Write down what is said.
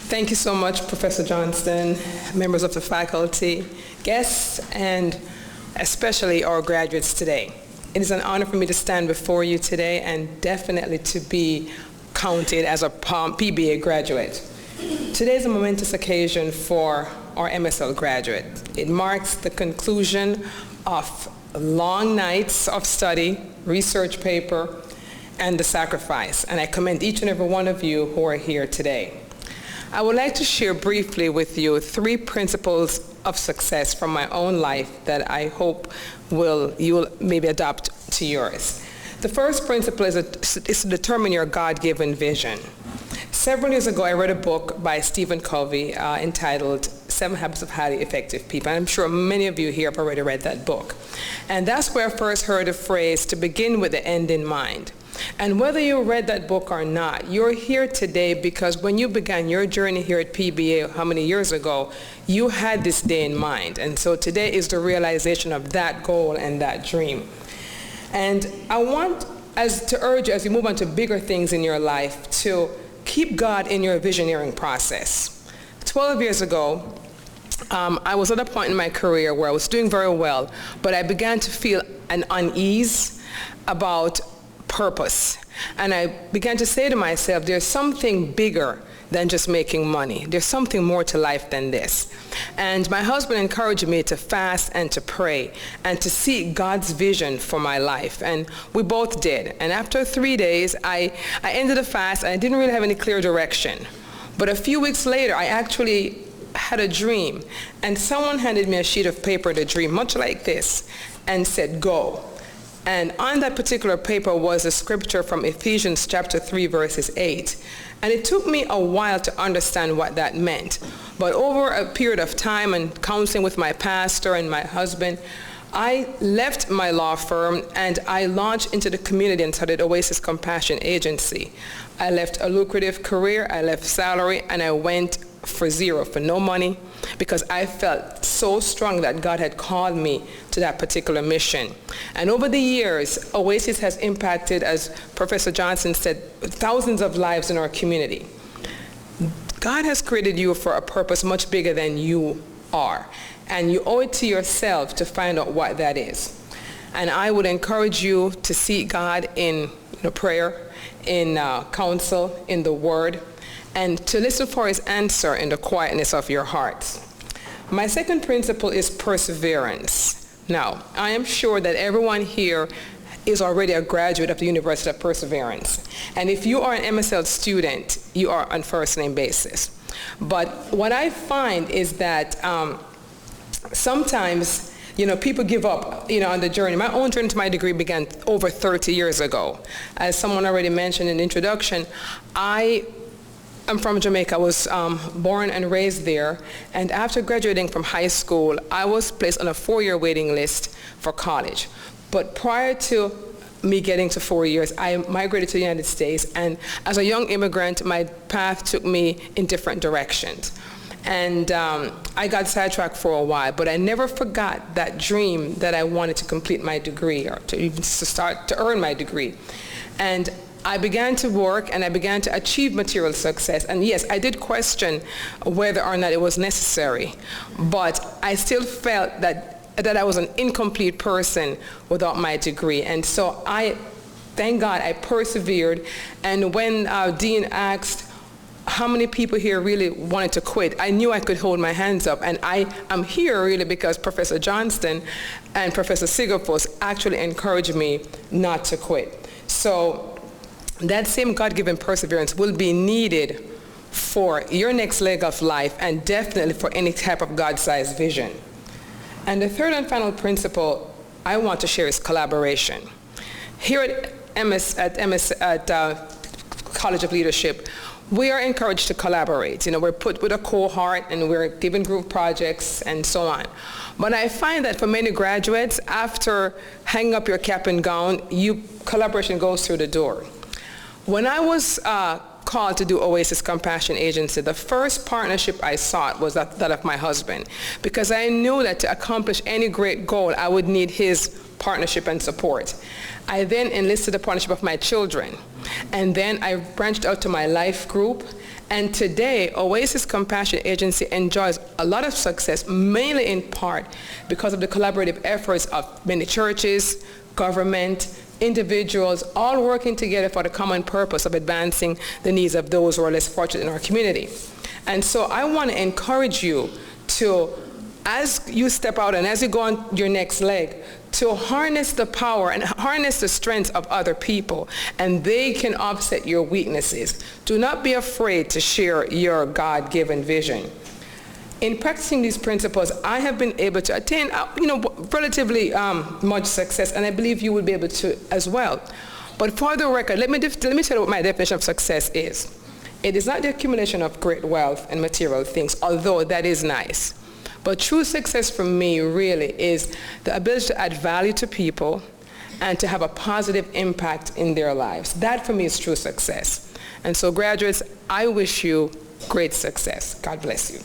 Thank you so much, Professor Johnston, members of the faculty, guests, and especially our graduates today. It is an honor for me to stand before you today and definitely to be counted as a PBA graduate. Today is a momentous occasion for our MSL graduate. It marks the conclusion of long nights of study, research paper, and the sacrifice. And I commend each and every one of you who are here today. I would like to share briefly with you 3 principles of success from my own life that I hope you will maybe adopt to yours. The first principle is to determine your God-given vision. Several years ago, I read a book by Stephen Covey entitled 7 Habits of Highly Effective People. I'm sure many of you here have already read that book. And that's where I first heard the phrase, to begin with the end in mind. And whether you read that book or not, you're here today because when you began your journey here at PBA how many years ago, you had this day in mind. And so today is the realization of that goal and that dream. And I want to urge you as you move on to bigger things in your life to keep God in your visioneering process. 12 years ago, I was at a point in my career where I was doing very well, but I began to feel an unease about purpose. And I began to say to myself, there's something bigger than just making money. There's something more to life than this. And my husband encouraged me to fast and to pray and to seek God's vision for my life. And we both did. And after 3 days, I ended the fast and I didn't really have any clear direction. But a few weeks later, I actually had a dream. And someone handed me a sheet of paper, the dream, much like this, and said, go. And on that particular paper was a scripture from Ephesians chapter 3, verses 8. And it took me a while to understand what that meant. But over a period of time and counseling with my pastor and my husband, I left my law firm and I launched into the community and started Oasis Compassion Agency. I left a lucrative career, I left salary, and I went for zero, for no money, because I felt so strong that God had called me to that particular mission. And over the years, Oasis has impacted, as Professor Johnson said, thousands of lives in our community. God has created you for a purpose much bigger than you are. And you owe it to yourself to find out what that is. And I would encourage you to seek God in prayer, in counsel, in the Word, and to listen for His answer in the quietness of your hearts. My second principle is perseverance. Now, I am sure that everyone here is already a graduate of the University of Perseverance. And if you are an MSL student, you are on first-name basis. But what I find is that sometimes people give up, on the journey. My own journey to my degree began over 30 years ago. As someone already mentioned in the introduction, I'm from Jamaica. I was born and raised there. And after graduating from high school, I was placed on a 4-year waiting list for college. But prior to me getting to 4 years, I migrated to the United States. And as a young immigrant, my path took me in different directions. And I got sidetracked for a while, but I never forgot that dream that I wanted to complete my degree or to start to earn my degree. And I began to work and I began to achieve material success. And yes, I did question whether or not it was necessary, but I still felt that I was an incomplete person without my degree. And so thank God, I persevered. And when Dean asked how many people here really wanted to quit, I knew I could hold my hands up. And I'm here really because Professor Johnston and Professor Sigurfos actually encouraged me not to quit. So that same God-given perseverance will be needed for your next leg of life and definitely for any type of God-sized vision. And the third and final principle I want to share is collaboration. Here at College of Leadership, we are encouraged to collaborate. We're put with a cohort and we're given group projects and so on. But I find that for many graduates, after hanging up your cap and gown, collaboration goes through the door. When I was called to do Oasis Compassion Agency, the first partnership I sought was that of my husband, because I knew that to accomplish any great goal, I would need his partnership and support. I then enlisted the partnership of my children, and then I branched out to my life group. And today, Oasis Compassion Agency enjoys a lot of success, mainly in part because of the collaborative efforts of many churches, government, individuals, all working together for the common purpose of advancing the needs of those who are less fortunate in our community. And so I want to encourage you to, as you step out and as you go on your next leg, to harness the power and harness the strength of other people, and they can offset your weaknesses. Do not be afraid to share your God-given vision. In practicing these principles, I have been able to attain, relatively much success, and I believe you will be able to as well. But for the record, let me tell you what my definition of success is. It is not the accumulation of great wealth and material things, although that is nice. But true success for me really is the ability to add value to people and to have a positive impact in their lives. That for me is true success. And so graduates, I wish you great success. God bless you.